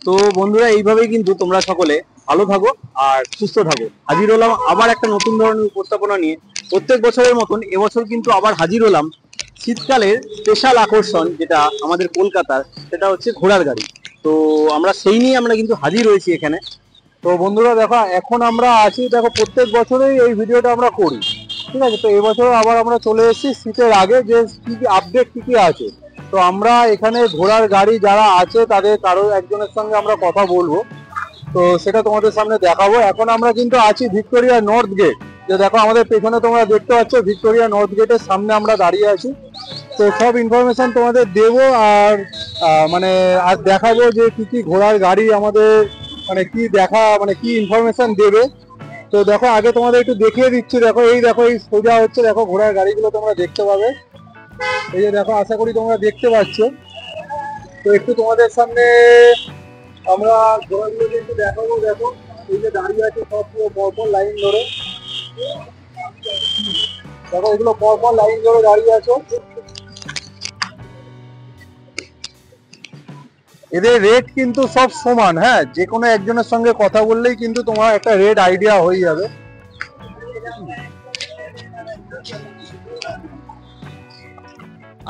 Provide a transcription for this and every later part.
তো বন্ধুরা, এইভাবেই কিন্তু তোমরা সকলে ভালো থাকো আর সুস্থ থাকো। হাজির হলাম আবার একটা নতুন ধরনের উপস্থাপনা নিয়ে। প্রত্যেক বছরের মতন এবছর কিন্তু আবার হাজির হলাম শীতকালের স্পেশাল আকর্ষণ, যেটা আমাদের কলকাতার, সেটা হচ্ছে ঘোড়ার গাড়ি। তো আমরা সেই নিয়ে আমরা কিন্তু হাজির হয়েছি এখানে। তো বন্ধুরা দেখো, এখন আমরা আছি, দেখো প্রত্যেক বছরেই এই ভিডিওটা আমরা করি, ঠিক আছে। তো এবছর আবার আমরা চলে এসেছি শীতের আগে, যে কি কি আপডেট কি কি আছে। তো আমরা এখানে ঘোড়ার গাড়ি যারা আছে তাদের কারো একজনের সঙ্গে আমরা কথা বলবো, তো সেটা তোমাদের সামনে দেখাবো। এখন আমরা কিন্তু আছি ভিক্টোরিয়া নর্থ গেট, যে দেখো আমাদের পেছনে তোমরা দেখতে পাচ্ছ ভিক্টোরিয়া নর্থ গেটের সামনে আমরা দাঁড়িয়ে আছি। তো সব ইনফরমেশন তোমাদের দেবো আর আর দেখাবো যে কি কি ঘোড়ার গাড়ি আমাদের কি দেখা কি ইনফরমেশন দেবে। তো দেখো আগে তোমাদের একটু দেখিয়ে দিচ্ছি। দেখো এই সোজা হচ্ছে, দেখো ঘোড়ার গাড়িগুলো তোমরা দেখতে পাবে। এই যে দেখো, আশা করি তোমরা দেখতে পাচ্ছ। তো একটু তোমাদের সামনে আমরা ঘোড়াগুলোকে একটু দেখাবো। দেখো এই যে দাঁড়িয়ে আছে সব পুরো পরপর লাইন ধরে, দেখো এগুলো পরপর লাইন ধরে দাঁড়িয়ে আছে। এদের রেট কিন্তু সব সমান, হ্যাঁ, যে কোনো একজনের সঙ্গে কথা বললেই কিন্তু তোমার একটা রেট আইডিয়া হয়ে যাবে।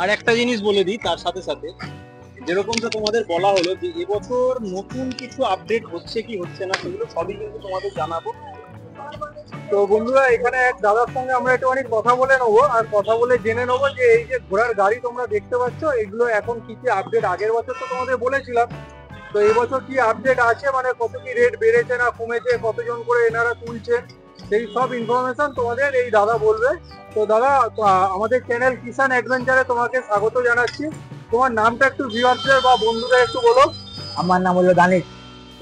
আর একটা জিনিস বলে দিই তার সাথে সাথে, যেরকমটা তোমাদের বলা হলো যে এবছর নতুন কিছু আপডেট হচ্ছে কি হচ্ছে না, সেগুলো সবই কিন্তু তোমাদের জানাবো। তো বন্ধুরা, এখানে এক দাদার সঙ্গে আমরা একটুখানি কথা বলে নেবো, আর কথা বলে জেনে নেবো যে এই যে ঘোড়ার গাড়ি তোমরা দেখতে পাচ্ছ, এগুলো এখন কি কি আপডেট। আগের বছর তো তোমাদের বলেছিলাম, তো এই বছর কি আপডেট আছে, কত কি রেট বেড়েছে না কমেছে, কতজন করে এনারা তুলছে, সেই সব ইনফরমেশন তোমাদের এই দাদা বলবে। তো দাদা, আমাদের চ্যানেল কিষান অ্যাডভেঞ্চারে তোমাকে স্বাগত জানাচ্ছি। তোমার নামটা একটু ভিউয়ারদের বা বন্ধুদের একটু বলো। আমার নাম হলো দানিশ।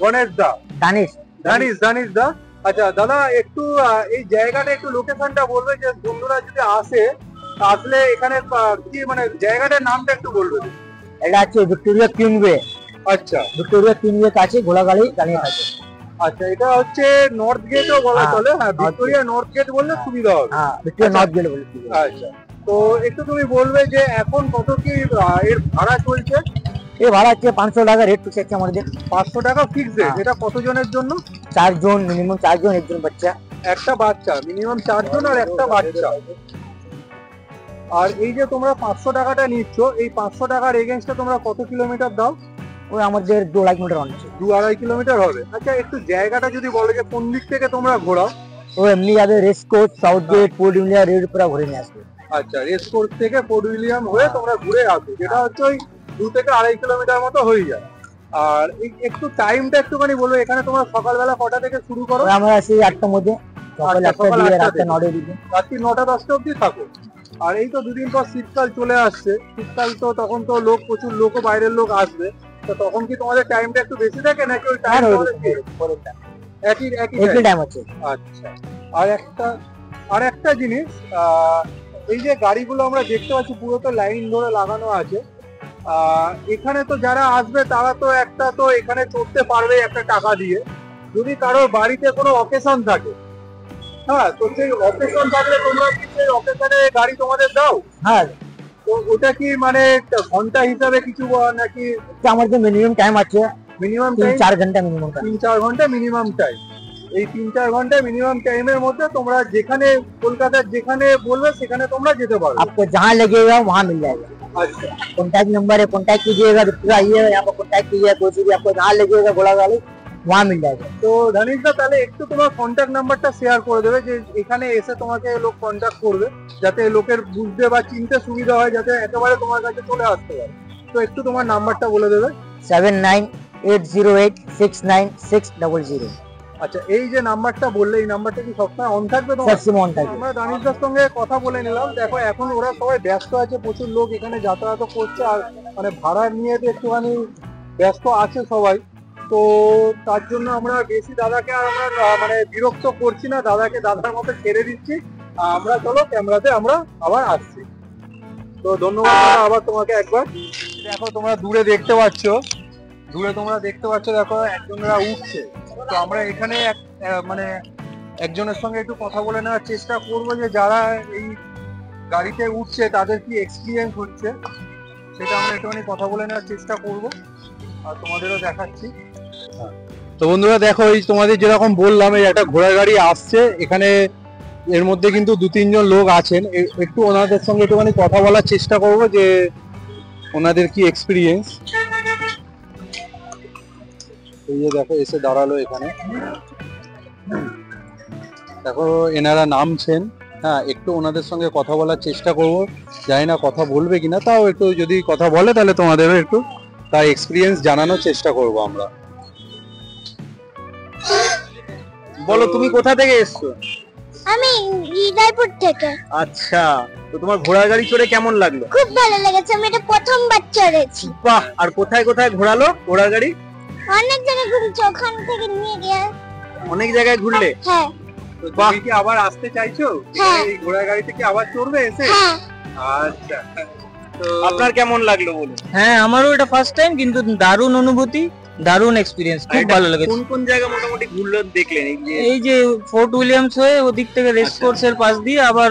গণেশ দা? দানিশ দা। আচ্ছা দাদা, একটু এই জায়গাটা একটু লোকেশনটা বলবে, যে বন্ধুরা যদি আসলে এখানে কি জায়গাটার নামটা একটু বলবে। এটা হচ্ছে ভিক্টোরিয়া কিংওয়ে। আচ্ছা, ভিক্টোরিয়া কিংওয়ে কাছে ঘোড়া গাড়ি দাঁড়িয়ে থাকে। আচ্ছা, এটা হচ্ছে নর্থ গেটও বলা চলে। হ্যাঁ, ভিক্টোরিয়া নর্থ গেট বললে সুবিধা হবে। হ্যাঁ, ভিক্টোরিয়া নর্থ গেট বলে। আচ্ছা, তো একটু তুমি বলবে যে এখন কত কি এর ভাড়া চলছে। এই ভাড়া হচ্ছে 500 টাকা রেট ফিক্স আছে আমাদের। 500 টাকা ফিক্স রেট। এটা কতজনের জন্য? 4 জন, মিনিমাম 4 জন, একজন বাচ্চা। একটা বাচ্চা, মিনিমাম 4 জন আর একটা বাচ্চা। আর এই যে তোমরা 500 টাকাটা নিচ্ছ, এই 500 টাকার এগেইনস্টে তোমরা কত কিলোমিটার দাও? ওই আমাদের 2.5 কিলোমিটার হচ্ছে। 2-2.5 কিলোমিটার হবে। আচ্ছা, একটু জায়গাটা যদি বলো যে কোন দিক থেকে তোমরা ঘোরাও। ও এমনি যাবে race course, south gate, Fort William, red পুরো ঘুরে নিয়ে আসবে। আচ্ছা, রেস কোর্স থেকে পোর্ট উইলিয়াম হয়ে তোমরা ঘুরে আসো, যেটা হচ্ছে ওই 2 থেকে 2.5 কিলোমিটার মতো হয়ে যায়। আর একটু টাইমটা একটুখানি বলবো, এখানে তোমরা সকালবেলা কটা থেকে শুরু করো? আমরা আসি 8টার মধ্যে, সকাল 8টা থেকে রাত 9টার দিকে, রাত্রি 9টা-10টা অবধি থাকো। আর এই তো দুদিন পর শীতকাল চলে আসছে, শীতকাল তো তখন তো প্রচুর লোকও বাইরের লোক আসবে। তো তখন কি তোমাদের টাইমটা একটু বেশি থাকে নাকি ওই টাইম একই টাইম আছে? আচ্ছা, আর একটা জিনিস, এই যে গাড়িগুলো আমরা দেখতে পাচ্ছি পুরো তো লাইন ধরে লাগানো আছে। এখানে তো যারা আসবে তারা তো এখানে চড়তে পারবে একটা টাকা দিয়ে। যদি কারোর বাড়িতে কোনো অকেশন থাকে, হ্যাঁ, তো সেই অকেশন থাকলে তোমরা কি সেই অকেশনে গাড়ি তোমাদের দাও? হ্যাঁ। তো ওটা কি ঘন্টা হিসাবে কিছু নাকি? আমাদের মিনিমাম টাইম আছে, মিনিমাম 3-4 ঘন্টা মিনিমাম। 3-4 ঘন্টা মিনিমাম টাইম। এই 3-4 ঘন্টা মিনিমাম টাইমের মধ্যে তোমরা যেখানে কলকাতার যেখানে বলবে সেখানে তোমরা যেতে পারবে। आपको जहाँ लगेगा वहाँ मिल जाएगा। अच्छा, कॉन्टैक्ट नंबर है, कॉन्टैक्ट कीजिएगा, पूरा आइएगा यहाँ पर, कॉन्टैक्ट कीजिएगा, कोई भी आपको जहाँ लगेगा घोड़ा गाड़ी वहाँ मिल जाएगा। তো ধানিশ দা, তাহলে একটু তোমার কন্ট্যাক্ট নাম্বারটা শেয়ার করে দেবে, যে এখানে এসে তোমাকে লোক কন্ট্যাক্ট করবে, যাতে লোকের বুঝতে বা চিনতে সুবিধা হয়, যাতে একেবারে তোমার কাছে চলে আসতে পারে। তো একটু তোমার নাম্বারটা বলে দেবে। 7980869600। আচ্ছা, এই যে নাম্বারটা বললে, এই নাম্বারটা কি সবসময় অন থাকবে? আমরা দানিশদার সঙ্গে কথা বলে নিলাম। দেখো এখন ওরা সবাই ব্যস্ত আছে, প্রচুর লোক এখানে যাতায়াত করছে, আর ভাড়া নিয়ে তো একটুখানি ব্যস্ত আছে সবাই, তো তার জন্য আমরা বেশি দাদাকে আর আমরা মানে বিরক্ত করছি না, দাদাকে দাদার মতো ছেড়ে দিচ্ছি। আমরা চলো ক্যামেরাতে আমরা আবার আসছি। তো ধন্যবাদ দাদা, আবার তোমাকে একবার। দেখো তোমরা দূরে দেখতে পাচ্ছ, দেখো একজনরা উঠছে। তো আমরা এখানে মানে একজনের সঙ্গে একটু কথা বলে নেওয়ার চেষ্টা করবো যে যারা এই গাড়িতে উঠছে তাদের কি এক্সপিরিয়েন্স হচ্ছে, সেটা আমরা একটুখানি কথা বলে নেওয়ার চেষ্টা করব আর তোমাদেরও দেখাচ্ছি। তো বন্ধুরা দেখো, এই তোমাদের যেরকম বললাম, এই একটা ঘোড়ার গাড়ি আসছে এখানে, এর মধ্যে কিন্তু 2-3 জন লোক আছেন। একটু ওনাদের সঙ্গে একটুখানি কথা বলার চেষ্টা করব যে ওনাদের কি এক্সপিরিয়েন্স। এই যে দেখো এসে দাঁড়ালো এখানে, দেখো এনারা নামছেন। হ্যাঁ, একটু ওনাদের সঙ্গে কথা বলার চেষ্টা করব, জানি না কথা বলবে কিনা, তাও একটু যদি কথা বলে তাহলে তোমাদেরও একটু তার এক্সপিরিয়েন্স জানানোর চেষ্টা করব আমরা। বলো তুমি কোথা থেকে এসছো? আমি হৃদয়পুর থেকে। আচ্ছা, তো তোমার ঘোড়ার গাড়ি চড়ে কেমন লাগলো? খুব ভালো লেগেছে, আমি এটা প্রথমবার চড়েছি। বাহ, আর কোথায় কোথায় ঘোরালো ঘোড়ার গাড়ি? অনেক জায়গায় ঘুরেছি, ওখান থেকে নিয়ে গিয়ে। অনেক জায়গায় ঘুরলে? হ্যাঁ। তো তুমি কি আবার আসতে চাইছো? হ্যাঁ। এই ঘোড়ার গাড়িতে কি আবার চড়বে এসে? হ্যাঁ। আচ্ছা, তো আপনার কেমন লাগলো বলুন? হ্যাঁ, আমারও এটা ফার্স্ট টাইম, কিন্তু দারুণ অনুভূতি, দারুণ এক্সপিরিয়েন্স, খুব ভালো লেগেছে। কোন কোন জায়গা মোটামুটি ঘুরলো দেখলেন? এই যে ফোর্ট উইলিয়ামস হয়ে ওদিক থেকে রেস কোর্সের পাশ দিয়ে আবার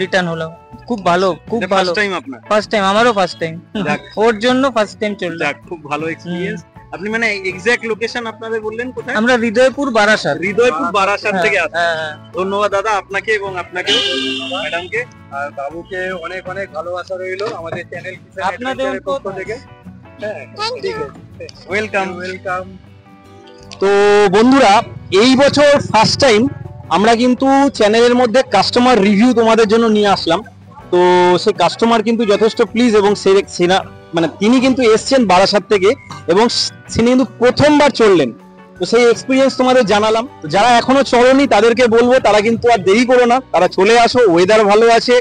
রিটার্ন হলাম। খুব ভালো, খুব ভালো। ফার্স্ট টাইম আপনার? ফার্স্ট টাইম, আমারও ফার্স্ট টাইম। যাক। ওর জন্য ফার্স্ট টাইম চললাম। যাক, খুব ভালো এক্সপিরিয়েন্স। আপনি মানে এক্সাক্ট লোকেশন আপনাদের বললেন কোথায়? আমরা হৃদয়পুর বারাসাত। হৃদয়পুর বারাসাত থেকে আসছি। হ্যাঁ, হ্যাঁ। ধন্যবাদ দাদা আপনাকে এবং আপনাকে ম্যাডামকে আর বাবুকে অনেক অনেক ভালোবাসা রইলো আমাদের চ্যানেল আপনাদের পক্ষ থেকে। হ্যাঁ, থ্যাংক ঠিক ইউ। আছে, ওয়েলকাম। ওয়েলকাম। তো বন্ধুরা, এই বছর ফার্স্ট টাইম আমরা কিন্তু চ্যানেলের মধ্যে কাস্টমার রিভিউ তোমাদের জন্য নিয়ে আসলাম। তো সেই কাস্টমার কিন্তু যথেষ্ট প্লিজ, এবং মানে তিনি কিন্তু এসছেন বারাসাত থেকে এবং তিনি কিন্তু প্রথমবার চললেন। তো সেই এক্সপিরিয়েন্স তোমাদের জানালাম। তো যারা এখনো চলেনি তাদেরকে বলবো তারা কিন্তু আর দেরি করো না, তারা চলে আসো। ওয়েদার ভালো আছে,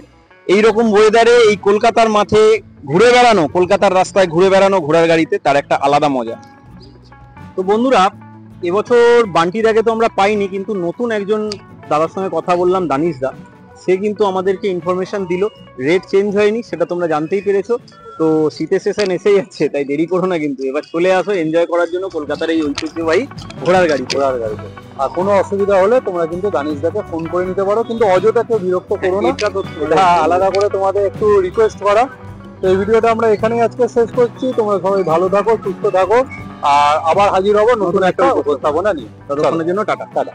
এইরকম ওয়েদারে এই কলকাতার মাঠে ঘুরে বেড়ানো, কলকাতার রাস্তায় ঘুরে বেড়ানো ঘোড়ার গাড়িতে তার একটা আলাদা মজা। তো বন্ধুরা, এবছর বান্টিদাকে তো আমরা পাইনি, কিন্তু নতুন একজন দাদার সঙ্গে কথা বললাম, দানিশ দা। সে কিন্তু আমাদেরকে ইনফরমেশন দিল, রেট চেঞ্জ হয়নি, সেটা তোমরা জানতেই পেরেছো। তো শীতের সেশন এসে যাচ্ছে, তাই দেরি করো না, কিন্তু এবার চলে আসো এনজয় করার জন্য কলকাতার এই ঐতিহ্যবাহী ঘোড়ার গাড়িতে। আর কোনো অসুবিধা হলে তোমরা কিন্তু দানিশদাকে ফোন করে নিতে পারো, কিন্তু অযথা কেউ বিরক্ত করো না। এটা আলাদা করে তোমাদের একটু রিকোয়েস্ট করা। তো এই ভিডিওটা আমরা এখানেই আজকে শেষ করছি। তোমরা সবাই ভালো থাকো, সুস্থ থাকো, আর আবার হাজির হবো নতুন একটা উপস্থাপনা নিয়ে। ততক্ষণের জন্য টাটা।